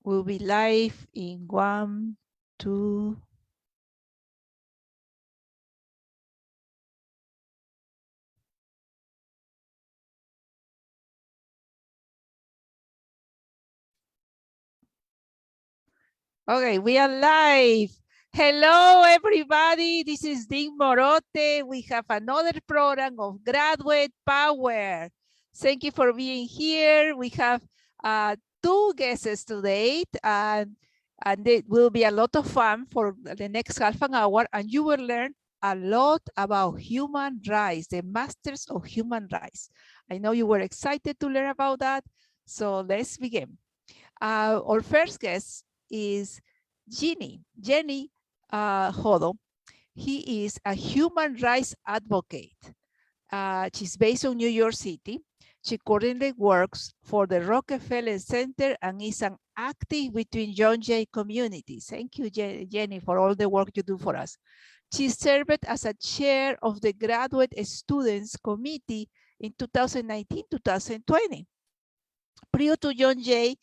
We'll be live in 1, 2. Okay, we are live. Hello, everybody. This is Dean Morote. We have another program of Graduate Power. Thank you for being here. We have two guests today, and it will be a lot of fun for the next half an hour, and you will learn a lot about human rights, the masters of human rights. I know you were excited to learn about that, so let's begin. Our first guest is Jenny Hodo. He is a human rights advocate. She's based on New York City. She currently works for the Rockefeller Center and is an active between John Jay communities. Thank you, Jenny, for all the work you do for us. She served as a chair of the Graduate Students Committee in 2019-2020. Prior to John Jay,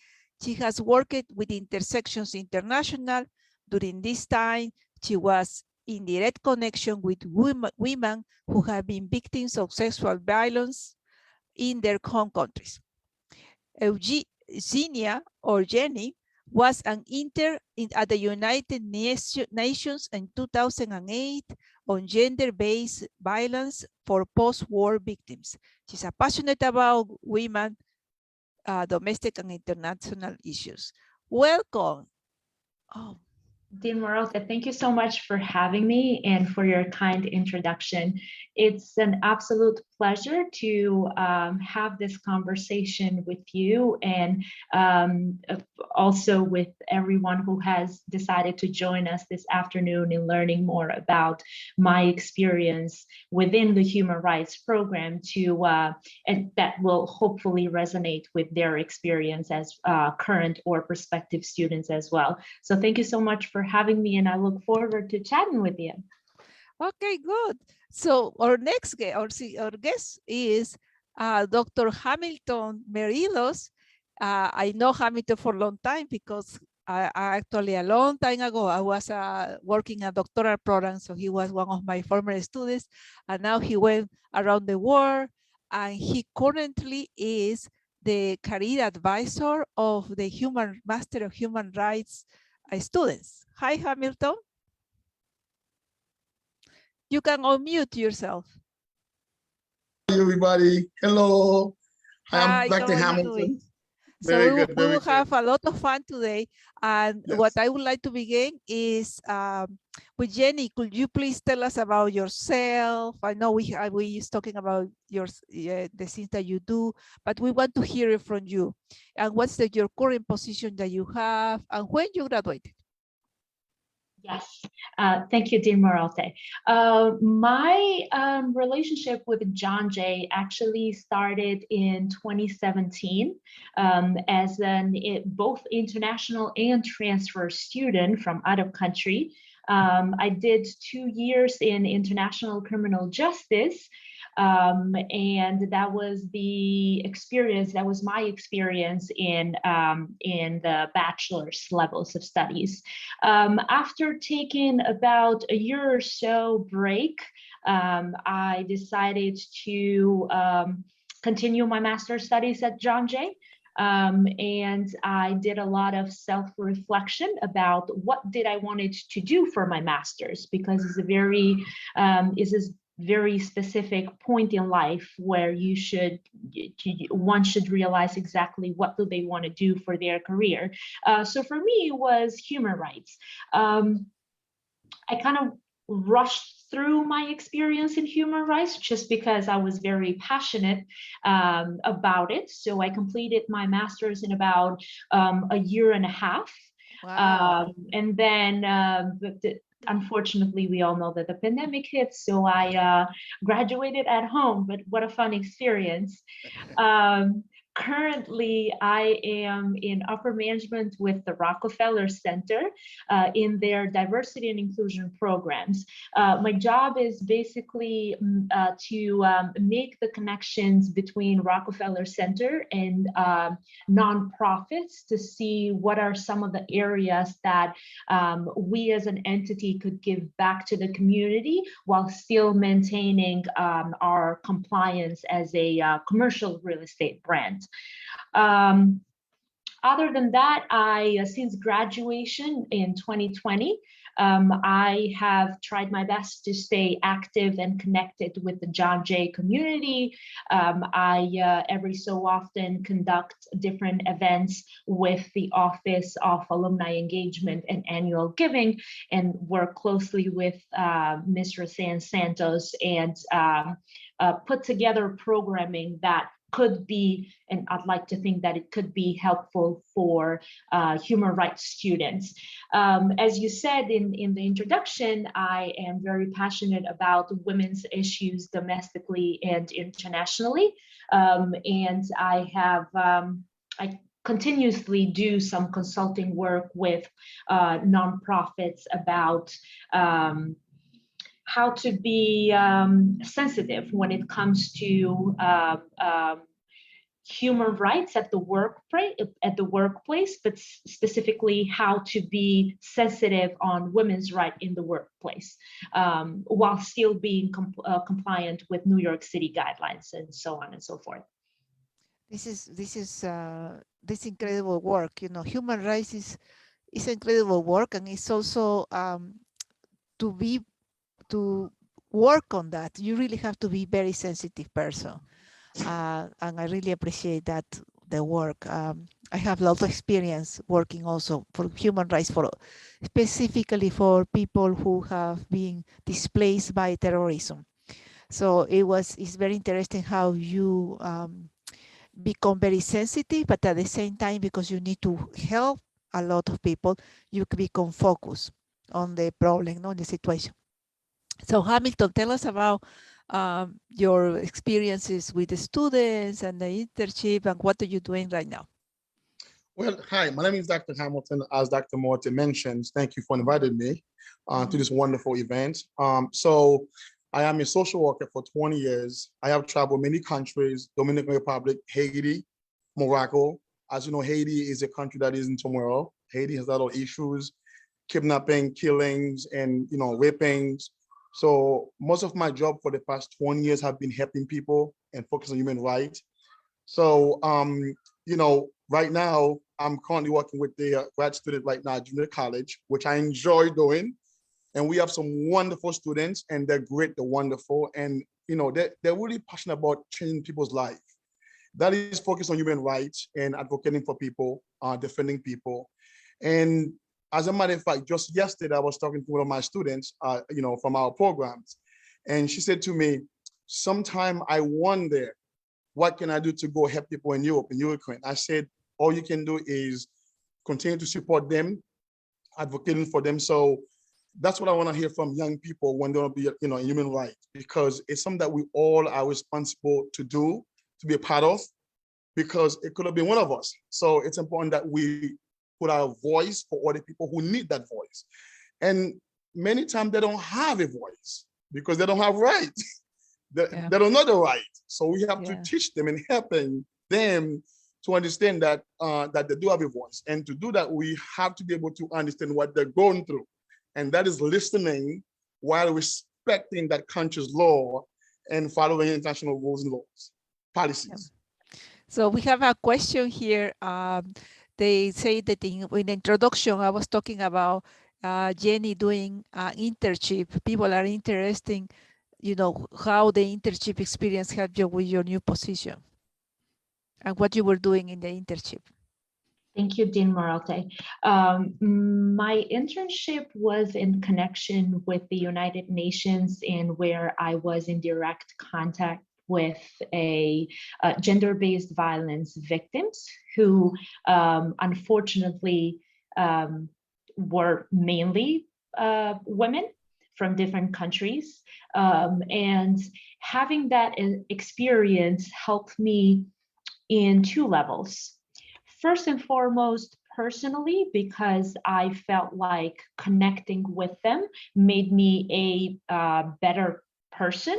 she has worked with Intersections International. During this time, she was in direct connection with women who have been victims of sexual violence in their home countries. Eugenia, or Jenny, was an intern at the United Nations in 2008 on gender-based violence for post-war victims. She's passionate about women, domestic and international issues. Welcome. Oh. Dean Morote, thank you so much for having me and for your kind introduction. It's an absolute pleasure to have this conversation with you and also with everyone who has decided to join us this afternoon in learning more about my experience within the Human Rights Program and that will hopefully resonate with their experience as current or prospective students as well. So thank you so much for having me, and I look forward to chatting with you. Okay, good. So our next guest, our guest is Dr. Hamilton Merilos. I know Hamilton for a long time because I actually a long time ago, I was working a doctoral program. So he was one of my former students, and now he went around the world, and he currently is the career advisor of the Master of Human Rights students. Hi, Hamilton. You can unmute yourself. Hi, everybody. Hello. Hi, I'm Dr. Hamilton. So we will have a lot of fun today. And yes. What I would like to begin is with Jenny. Could you please tell us about yourself? I know we is talking about the things that you do, but we want to hear it from you. And what's your current position that you have and when you graduated? Yes, thank you, Dean Morote. My relationship with John Jay actually started in 2017 as both international and transfer student from out of country. I did 2 years in international criminal justice. And that was the experience. That was my experience in the bachelor's levels of studies. After taking about a year or so break, I decided to continue my master's studies at John Jay. And I did a lot of self-reflection about what did I wanted to do for my master's, because it's a very specific point in life where one should realize exactly what do they want to do for their career. So for me, it was human rights. I kind of rushed through my experience in human rights just because I was very passionate about it. So I completed my master's in about a year and a half. Wow. And then unfortunately, we all know that the pandemic hit, so I graduated at home, but what a fun experience. Currently, I am in upper management with the Rockefeller Center in their diversity and inclusion programs. My job is basically to make the connections between Rockefeller Center and nonprofits to see what are some of the areas that we as an entity could give back to the community while still maintaining our compliance as a commercial real estate brand. Other than that, since graduation in 2020, I have tried my best to stay active and connected with the John Jay community. I every so often conduct different events with the Office of Alumni Engagement and Annual Giving, and work closely with Ms. Roseanne Santos and put together programming that could be, and I'd like to think that it could be helpful for human rights students. As you said in the introduction, I am very passionate about women's issues domestically and internationally. And I continuously do some consulting work with nonprofits about how to be sensitive when it comes to human rights at the workplace, but specifically how to be sensitive on women's rights in the workplace, while still being compliant with New York City guidelines and so on and so forth. This incredible work. You know, human rights is incredible work, and it's also to work on that, you really have to be very sensitive person. And I really appreciate that, the work. I have a lot of experience working also for human rights, specifically for people who have been displaced by terrorism. So it's very interesting how you become very sensitive, but at the same time, because you need to help a lot of people, you become focused on the problem, on the situation. So Hamilton, tell us about your experiences with the students and the internship, and what are you doing right now? Well, hi, my name is Dr. Hamilton. As Dr. Morte mentioned, thank you for inviting me to this wonderful event. So I am a social worker for 20 years. I have traveled many countries: Dominican Republic, Haiti, Morocco. As you know, Haiti is a country that is in turmoil. Haiti has a lot of issues, kidnapping, killings, and rapings. So most of my job for the past 20 years have been helping people and focusing on human rights. So, right now I'm currently working with the grad student right now at junior college, which I enjoy doing. And we have some wonderful students, and they're great, they're wonderful. And, they're really passionate about changing people's life. That is focused on human rights and advocating for people, defending people. And as a matter of fact, just yesterday, I was talking to one of my students, from our programs, and she said to me, sometime I wonder, what can I do to go help people in Europe, in Ukraine? I said, all you can do is continue to support them, advocating for them. So that's what I want to hear from young people when they'll be, in human rights, because it's something that we all are responsible to do, to be a part of, because it could have been one of us. So it's important that we put our voice for other people who need that voice. And many times they don't have a voice because they don't have rights. They don't know the right. So we have to teach them and helping them to understand that that they do have a voice. And to do that, we have to be able to understand what they're going through. And that is listening while respecting that country's law and following international rules and laws, policies. So we have a question here. They say that in the introduction, I was talking about Jenny doing an internship. People are interested, how the internship experience helped you with your new position and what you were doing in the internship. Thank you, Dean Morote. My internship was in connection with the United Nations, and where I was in direct contact with gender-based violence victims who unfortunately were mainly women from different countries. And having that experience helped me in two levels. First and foremost, personally, because I felt like connecting with them made me a better person.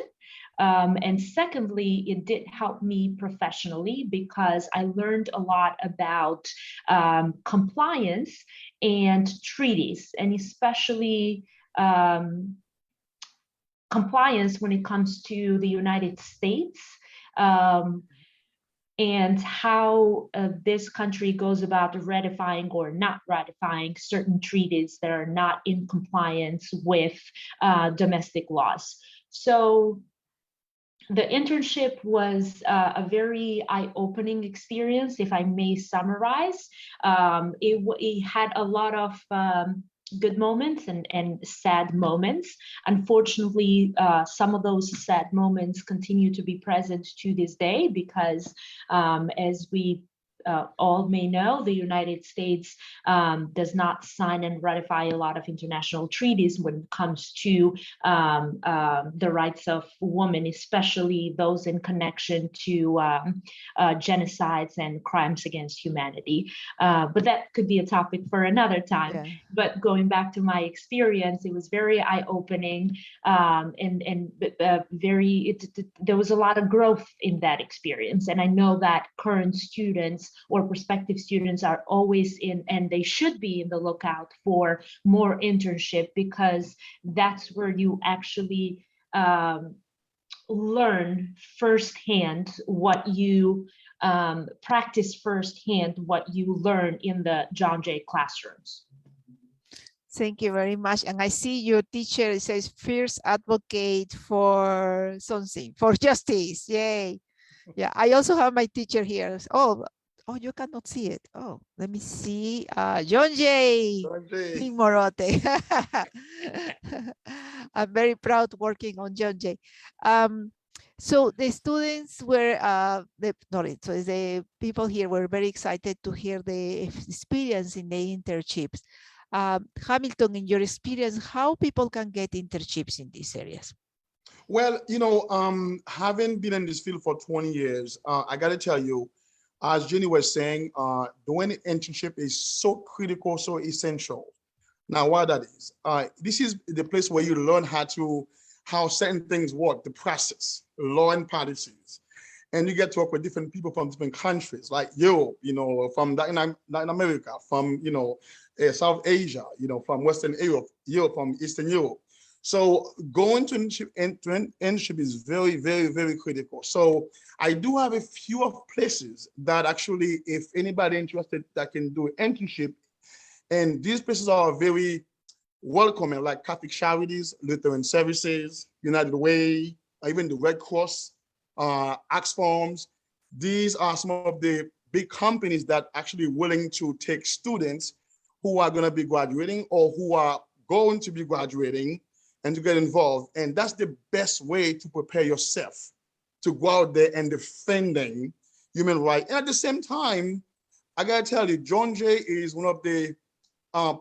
And secondly, it did help me professionally because I learned a lot about compliance and treaties, and especially compliance when it comes to the United States, and how this country goes about ratifying or not ratifying certain treaties that are not in compliance with domestic laws. So the internship was a very eye-opening experience, if I may summarize. It had a lot of good moments and sad moments. Unfortunately, some of those sad moments continue to be present to this day because, as we all may know, the United States does not sign and ratify a lot of international treaties when it comes to the rights of women, especially those in connection to genocides and crimes against humanity. But that could be a topic for another time. Yeah. But going back to my experience, it was very eye-opening, and there was a lot of growth in that experience. And I know that current students or prospective students are always in, and they should be in the lookout for more internship, because that's where you actually learn firsthand what you practice firsthand what you learn in the John Jay classrooms. Thank you very much. And I see your teacher says fierce advocate for something, for justice. Yay. Yeah, I also have my teacher here. Oh, you cannot see it. Oh, let me see. John Jay. Dean Morote. I'm very proud working on John Jay. So the students were, the people here were very excited to hear the experience in the internships. Hamilton, in your experience, how people can get internships in these areas? Well, you know, having been in this field for 20 years, I got to tell you, as Jenny was saying, doing an internship is so critical, so essential. Now, what that is, this is the place where you learn how certain things work, the process, law and policies. And you get to work with different people from different countries, like Europe, you know, from Latin America, from, you know, South Asia, you know, from Western Europe, from Eastern Europe. So going to internship is very, very, very critical. So I do have a few of places that actually, if anybody interested, that can do an internship. And these places are very welcoming, like Catholic Charities, Lutheran Services, United Way, even the Red Cross, Oxfam. These are some of the big companies that actually willing to take students who are going to be graduating or who are going to be graduating and to get involved. And that's the best way to prepare yourself to go out there and defending human rights. And at the same time, I gotta tell you, John Jay is one of the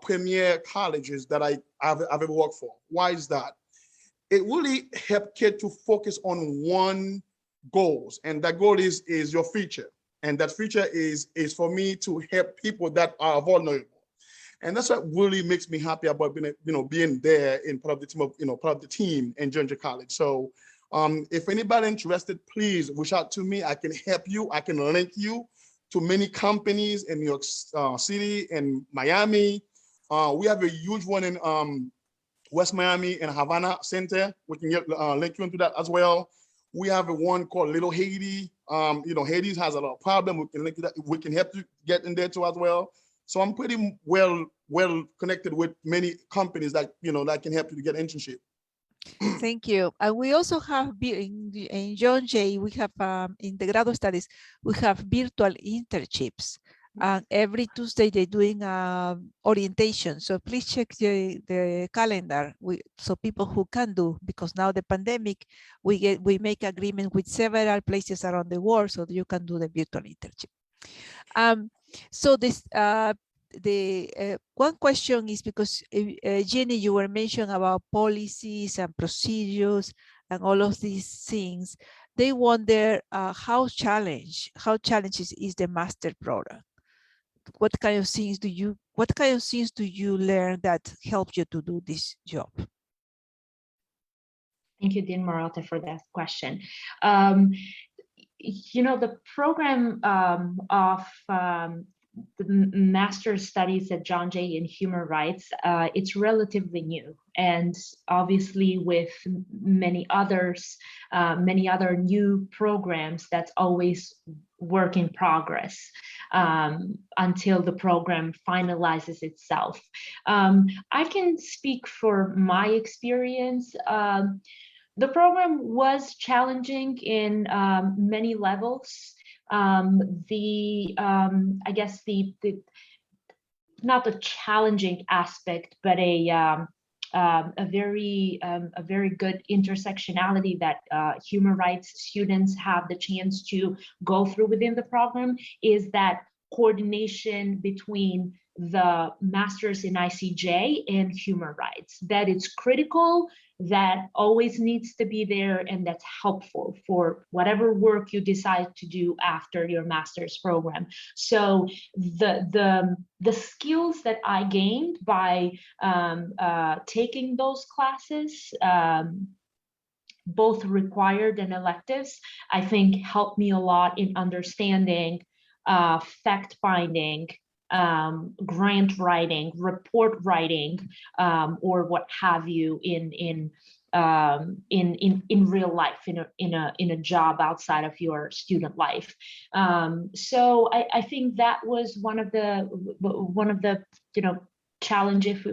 premier colleges that I've ever worked for. Why is that? It really helps kids to focus on one goal, and that goal is your future. And that future is for me to help people that are vulnerable. And that's what really makes me happy about being there in part of the team part of the team in John Jay College. So if anybody interested, please reach out to me. I can help you. I can link you to many companies in New York City and Miami. We have a huge one in West Miami and Havana Center. We can link you into that as well. We have a one called Little Haiti. Haiti has a lot of problem. We can link you that. We can help you get in there too as well. So I'm pretty well connected with many companies that that can help you to get internship. Thank you. And we also have in John Jay, we have in the graduate studies, we have virtual internships. And every Tuesday they're doing orientation. So please check the calendar. So people who can do, because now the pandemic, we make agreement with several places around the world so that you can do the virtual internship. So this one question is because Jenny, you were mentioning about policies and procedures and all of these things they wonder how challenges is the master program. What kind of things do you learn that help you to do this job? Thank you, Dean Morote, for that question. You know, the program of the master's studies at John Jay in human rights, it's relatively new, and obviously with many other new programs, that's always work in progress until the program finalizes itself. I can speak for my experience. The program was challenging in many levels. I guess the not the challenging aspect, but a very good intersectionality that human rights students have the chance to go through within the program is that coordination between the masters in ICJ and human rights, that it's critical, that always needs to be there, and that's helpful for whatever work you decide to do after your master's program. So the skills that I gained by taking those classes, both required and electives, I think helped me a lot in understanding fact-finding, grant writing, report writing, or what have you in real life, in a job outside of your student life. So I think that was one of the challenge, if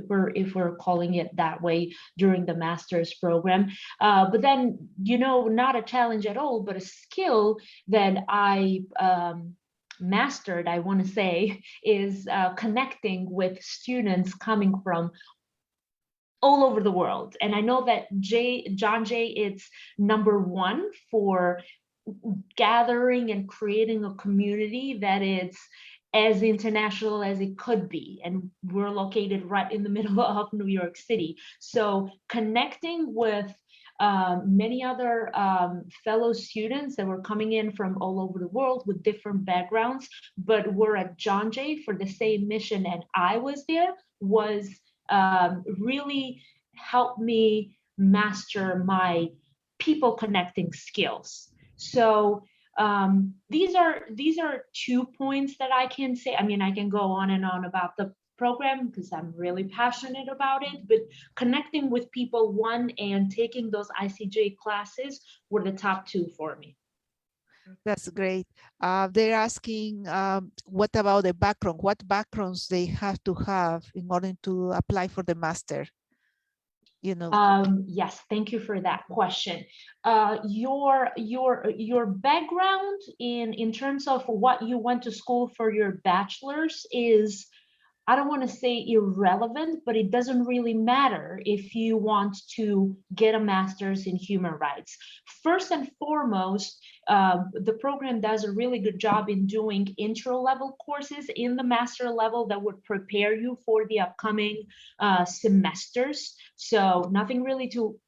we're calling it that way, during the master's program. But then, not a challenge at all, but a skill that I mastered, I want to say, is connecting with students coming from all over the world. And I know that John Jay, it's #1 for gathering and creating a community that is as international as it could be. And we're located right in the middle of New York City. So connecting with many other fellow students that were coming in from all over the world with different backgrounds, but were at John Jay for the same mission, and I was there, was really helped me master my people connecting skills. So these are 2 points that I can say. I mean, I can go on and on about the program because I'm really passionate about it, but connecting with people, one, and taking those ICJ classes were the top 2 for me. That's great. They're asking, what about the background? What backgrounds they have to have in order to apply for the master? Yes, thank you for that question. Your background in terms of what you went to school for your bachelor's is, I don't want to say irrelevant, but it doesn't really matter if you want to get a master's in human rights. First and foremost, the program does a really good job in doing intro-level courses in the master level that would prepare you for the upcoming semesters. So nothing really to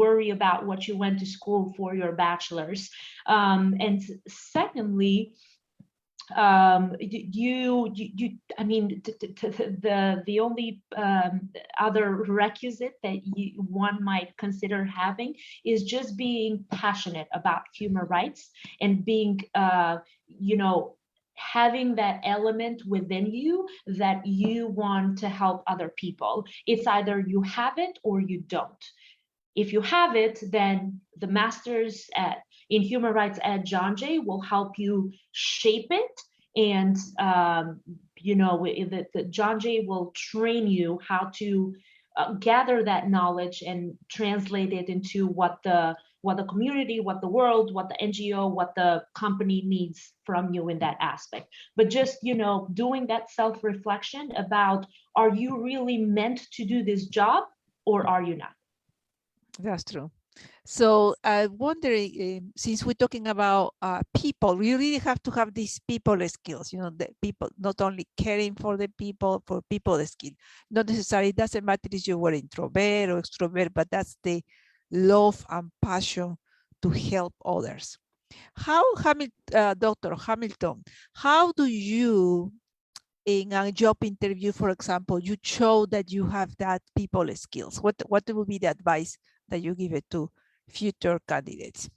worry about what you went to school for your bachelor's. And secondly, the only other requisite that one might consider having is just being passionate about human rights and being, having that element within you that you want to help other people. It's either you have it or you don't. If you have it, then the masters in human rights at John Jay will help you shape it, and the John Jay will train you how to gather that knowledge and translate it into what the community, what the world, what the NGO, what the company needs from you in that aspect. But just doing that self-reflection about, are you really meant to do this job or are you not? That's true. So I'm wondering, since we're talking about people, we really have to have these people skills, the people, not only caring for the people, for people skill. Not necessarily, it doesn't matter if you were introvert or extrovert, but that's the love and passion to help others. How, Dr. Hamilton, how do you, in a job interview, for example, you show that you have that people skills? What would be the advice that you give it to future candidates?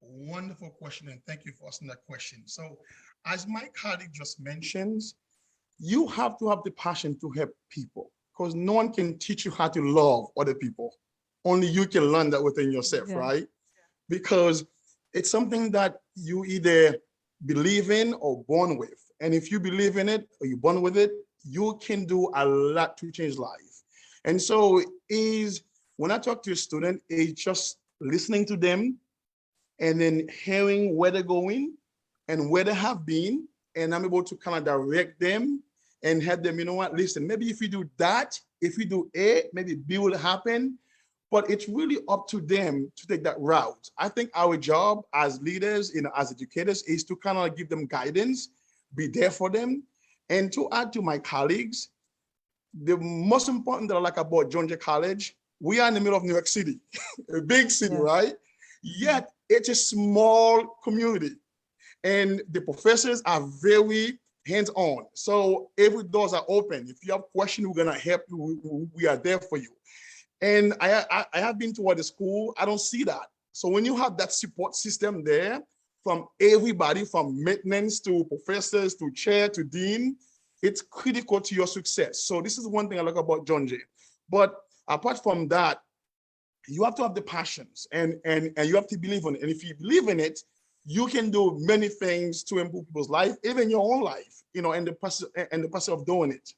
Wonderful question, and thank you for asking that question. So, as my colleague just mentions, you have to have the passion to help people, because no one can teach you how to love other people. Only you can learn that within yourself, Yeah. right? Because it's something that you either believe in or born with. And if you believe in it or you're born with it, you can do a lot to change life. And so when I talk to a student, it's just listening to them and then hearing where they're going and where they have been. And I'm able to kind of direct them and help them, you know what, listen, maybe if you do that, if you do A, maybe B will happen. But it's really up to them to take that route. I think our job as leaders, as educators, is to kind of give them guidance, be there for them. And to add to my colleagues, the most important that I like about John Jay College, we are in the middle of New York City, a big city, Yeah. right? Yet it's a small community. And the professors are very hands-on. So every doors are open. If you have questions, we're gonna help you. We are there for you. And I have been to other school, I don't see that. So when you have that support system there from everybody, from maintenance to professors to chair to dean, it's critical to your success. So this is one thing I like about John Jay. But apart from that, you have to have the passions and you have to believe in it. And if you believe in it, you can do many things to improve people's life, even your own life, you know, and the process of doing it.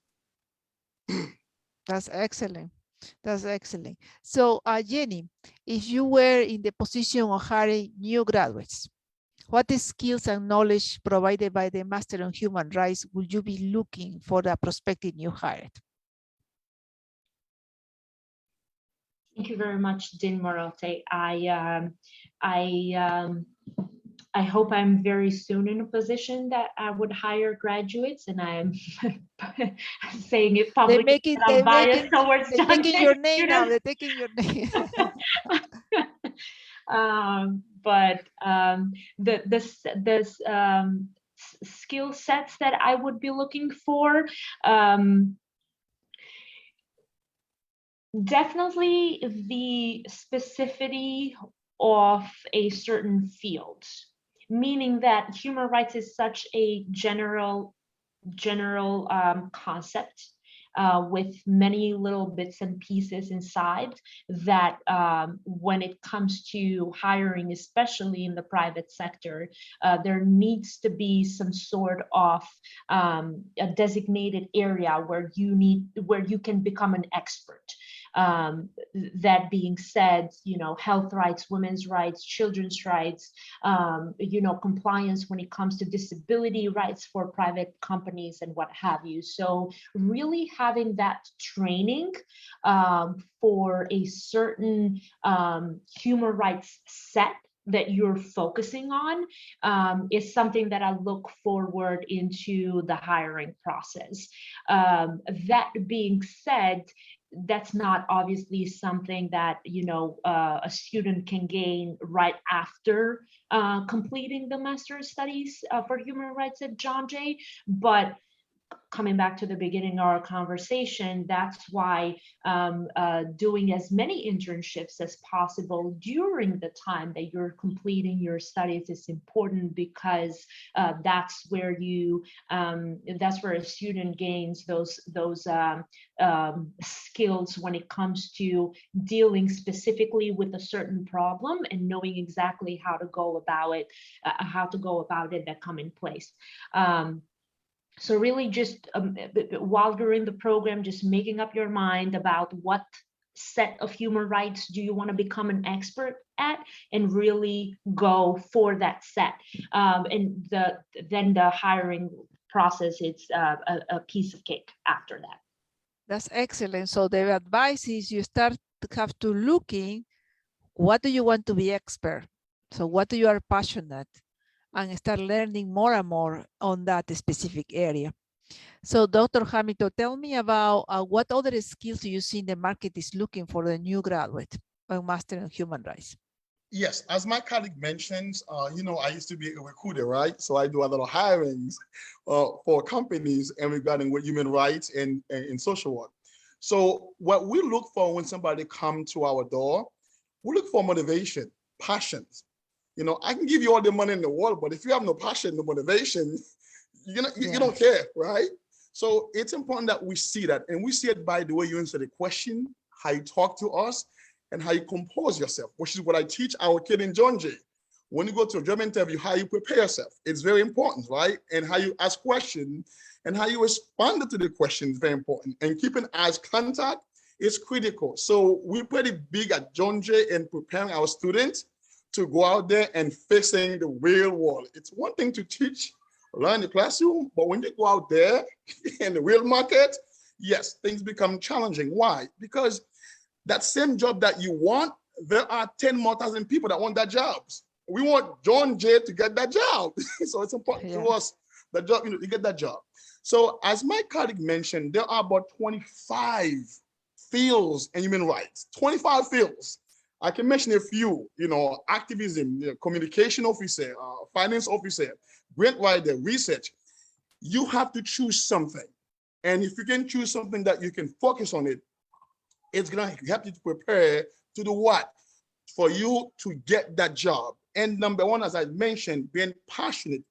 That's excellent. That's excellent. So, Jenny, if you were in the position of hiring new graduates, what skills and knowledge provided by the Master on Human Rights would you be looking for the prospective new hire? Thank you very much, Dean Morote. I hope I'm very soon in a position that I would hire graduates, and I am saying it publicly. I'm biased towards they're taking your name now. They're taking your name. The skill sets that I would be looking for, definitely the specificity of a certain field, meaning that human rights is such a general concept with many little bits and pieces inside that when it comes to hiring, especially in the private sector, there needs to be some sort of a designated area where you can become an expert. That being said, you know, health rights, women's rights, children's rights, you know, compliance when it comes to disability rights for private companies and what have you. So really having that training for a certain human rights set that you're focusing on is something that I look forward into the hiring process. That being said, that's not obviously something that, you know, a student can gain right after completing the master's studies for human rights at John Jay. But coming back to the beginning of our conversation, that's why doing as many internships as possible during the time that you're completing your studies is important, because that's where a student gains those skills when it comes to dealing specifically with a certain problem and knowing exactly how to go about it that come in place. So really just while you're in the program, just making up your mind about what set of human rights do you want to become an expert at, and really go for that set. And then the hiring process, it's a piece of cake after that. That's excellent. So the advice is you have to looking, what do you want to be expert? So what do you are passionate? And start learning more and more on that specific area. So Dr. Hamilton, tell me about what other skills do you see the market is looking for the new graduate on Master in Human Rights? Yes, as my colleague mentions, I used to be a recruiter, right? So I do a lot of hirings for companies and regarding what human rights and social work. So what we look for when somebody come to our door, we look for motivation, passions. I can give you all the money in the world, but if you have no passion, no motivation, you don't care, right? So it's important that we see that, and we see it by the way you answer the question, how you talk to us, and how you compose yourself, which is what I teach our kid in John Jay. When you go to a job interview, how you prepare yourself, it's very important, right? And how you ask questions and how you respond to the questions, very important. And keeping eyes contact is critical. So we're pretty big at John Jay in preparing our students to go out there and facing the real world. It's one thing to teach, learn in the classroom, but when they go out there in the real market, yes, things become challenging. Why? Because that same job that you want, there are 10 more thousand people that want that job. We want John Jay to get that job. So it's important to us, the job, to get that job. So as my colleague mentioned, there are about 25 fields in human rights, 25 fields. I can mention a few, activism, communication officer, finance officer, grant writer, research. You have to choose something. And if you can choose something that you can focus on it, it's gonna help you to prepare to do what? For you to get that job. And number one, as I mentioned, being passionate,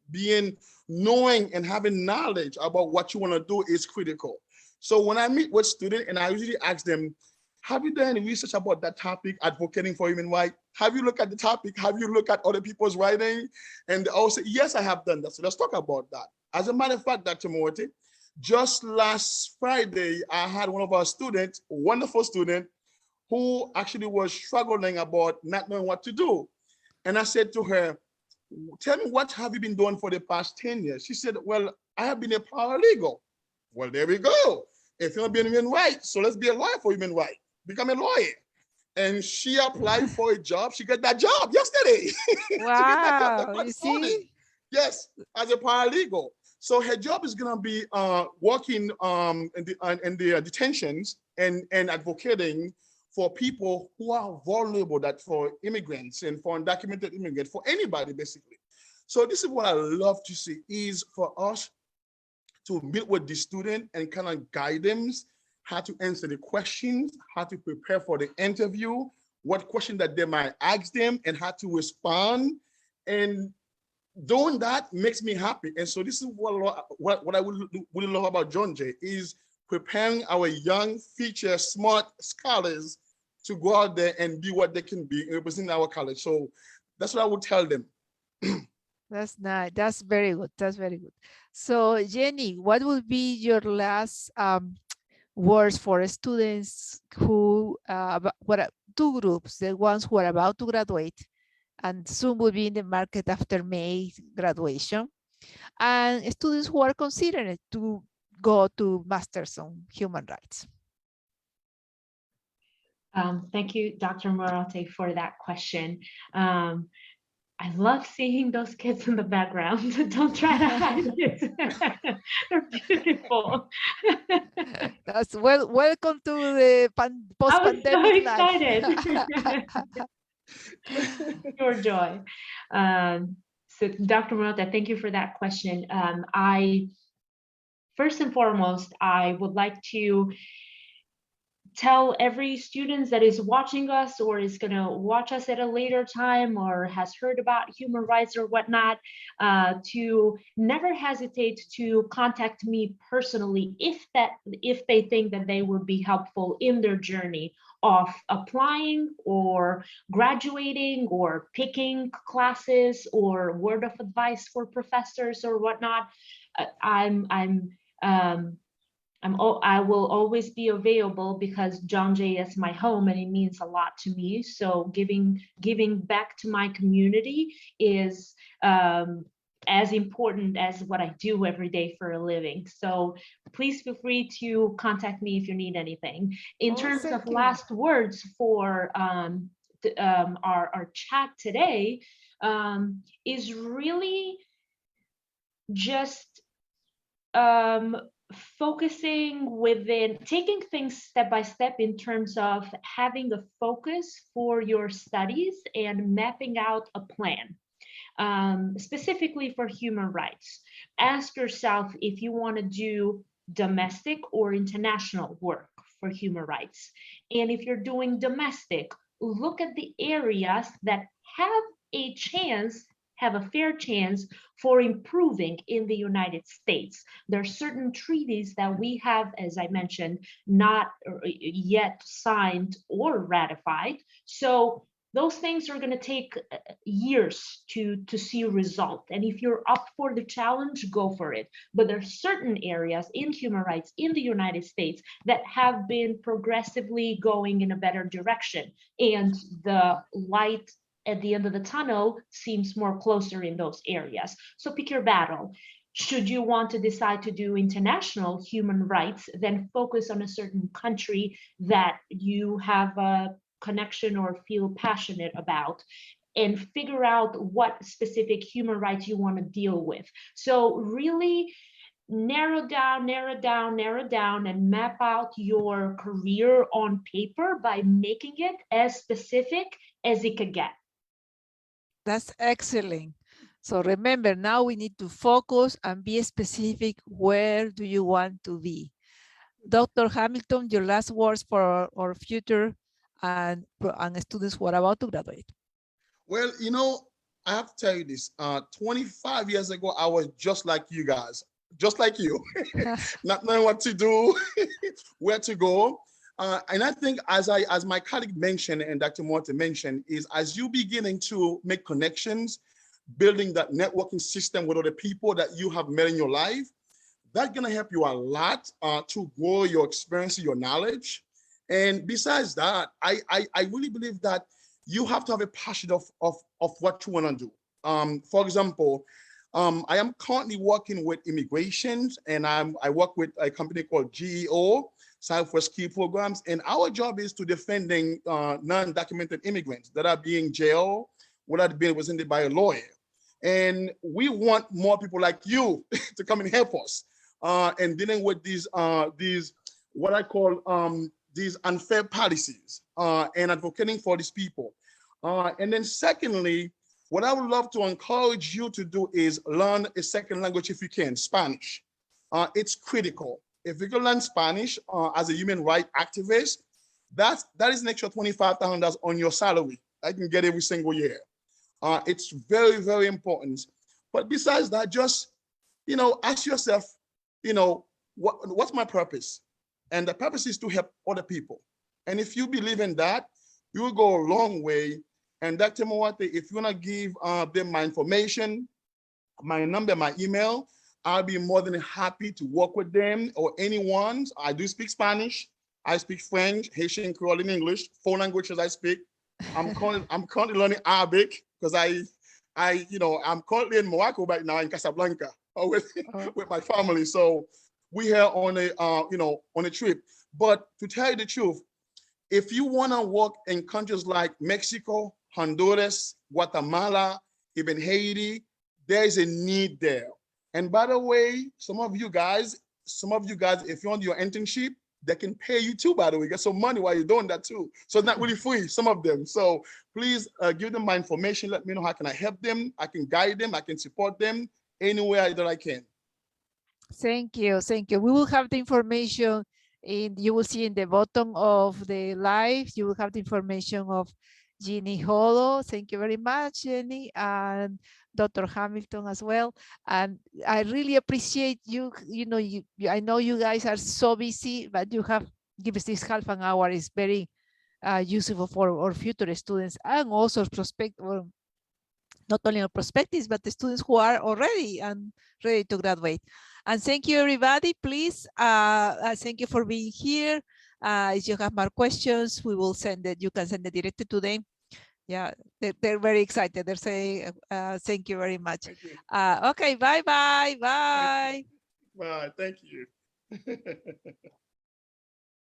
knowing and having knowledge about what you wanna do is critical. So when I meet with students, and I usually ask them, have you done any research about that topic, advocating for human rights? Have you looked at the topic? Have you looked at other people's writing? And they all say, yes, I have done that. So let's talk about that. As a matter of fact, Dr. Morty, just last Friday, I had one of our students, a wonderful student, who actually was struggling about not knowing what to do. And I said to her, tell me, what have you been doing for the past 10 years? She said, well, I have been a paralegal. Well, there we go. If you're being human rights, so let's be a lawyer for human rights. Become a lawyer. And she applied for a job. She got that job yesterday. Wow, you see? Yes, as a paralegal. So her job is going to be working in the detentions and advocating for people who are vulnerable, that for immigrants and for undocumented immigrants, for anybody basically. So this is what I love to see, is for us to meet with the student and kind of guide them how to answer the questions, how to prepare for the interview, what question that they might ask them, and how to respond. And doing that makes me happy. And so this is what I really love about John Jay, is preparing our young, future, smart scholars to go out there and be what they can be and represent our college. So that's what I would tell them. That's nice. That's very good. That's very good. So Jenny, what would be your last words for students who, two groups, the ones who are about to graduate and soon will be in the market after May graduation, and students who are considering to go to Masters on Human Rights? Thank you, Dr. Morote, for that question. I love seeing those kids in the background. Don't try to hide it. They're beautiful. That's welcome to the post-pandemic life. I'm so excited. Pure joy. So Dr. Morote, thank you for that question. First and foremost, I would like to tell every student that is watching us or is going to watch us at a later time or has heard about human rights or whatnot, to never hesitate to contact me personally if they think that they would be helpful in their journey of applying or graduating or picking classes or word of advice for professors or whatnot. I will always be available because John Jay is my home and it means a lot to me. So giving back to my community is as important as what I do every day for a living. So please feel free to contact me if you need anything. In terms of last words for our chat today, is really just focusing within, taking things step by step in terms of having a focus for your studies and mapping out a plan. Specifically for human rights. Ask yourself if you want to do domestic or international work for human rights. And if you're doing domestic, look at the areas that have a chance, have a fair chance for improving in the United States. There are certain treaties that we have, as I mentioned, not yet signed or ratified. So those things are going to take years to see a result. And if you're up for the challenge, go for it. But there are certain areas in human rights in the United States that have been progressively going in a better direction. And the light at the end of the tunnel seems more closer in those areas. So pick your battle. Should you want to decide to do international human rights, then focus on a certain country that you have a connection or feel passionate about, and figure out what specific human rights you want to deal with. So really narrow down, and map out your career on paper by making it as specific as it could get. That's excellent. So remember, now we need to focus and be specific. Where do you want to be? Dr. Hamilton, your last words for our future and students who are about to graduate. Well, you know, I have to tell you this. 25 years ago, I was just like you guys, just like you, not knowing what to do, where to go. And I think as my colleague mentioned and Dr. Morte mentioned, is as you beginning to make connections, building that networking system with other people that you have met in your life, that's going to help you a lot to grow your experience, your knowledge. And besides that, I really believe that you have to have a passion of what you want to do. For example, I am currently working with immigration, and I work with a company called GEO, Southwest Key Programs, and our job is to defending non-documented immigrants that are being jailed without being represented by a lawyer. And we want more people like you to come and help us in dealing with these what I call these unfair policies and advocating for these people. And then secondly, what I would love to encourage you to do is learn a second language if you can, Spanish. It's critical. If you can learn Spanish as a human rights activist, that is an extra $25,000 on your salary. I can get every single year. It's very, very important. But besides that, just, you know, ask yourself, you know, what's my purpose? And the purpose is to help other people. And if you believe in that, you will go a long way. And Dr. Moate, if you want to give them my information, my number, my email, I'll be more than happy to work with them or anyone. I do speak Spanish. I speak French, Haitian, Creole, and English, 4 languages I speak. I'm currently learning Arabic because I'm currently in Morocco right now in Casablanca with my family. So we here on a trip. But to tell you the truth, if you want to work in countries like Mexico, Honduras, Guatemala, even Haiti, there is a need there. And by the way, some of you guys, if you're on your internship, they can pay you too, by the way, get some money while you're doing that too. So it's not really free, some of them. So please give them my information. Let me know how can I help them. I can guide them. I can support them anywhere that I can. Thank you. Thank you. We will have the information you will see in the bottom of the live. You will have the information of Jeannie Holo. Thank you very much, Jenny, and Dr. Hamilton as well. And I really appreciate you. I know you guys are so busy, but you have given us this half an hour. Is very useful for our future students and also not only our prospectives, but the students who are already and ready to graduate. And thank you, everybody. Please, thank you for being here. If you have more questions, we will send it. You can send it directly to them. Yeah, they're very excited. They're saying, thank you very much. Okay, bye-bye. Bye. Bye, thank you.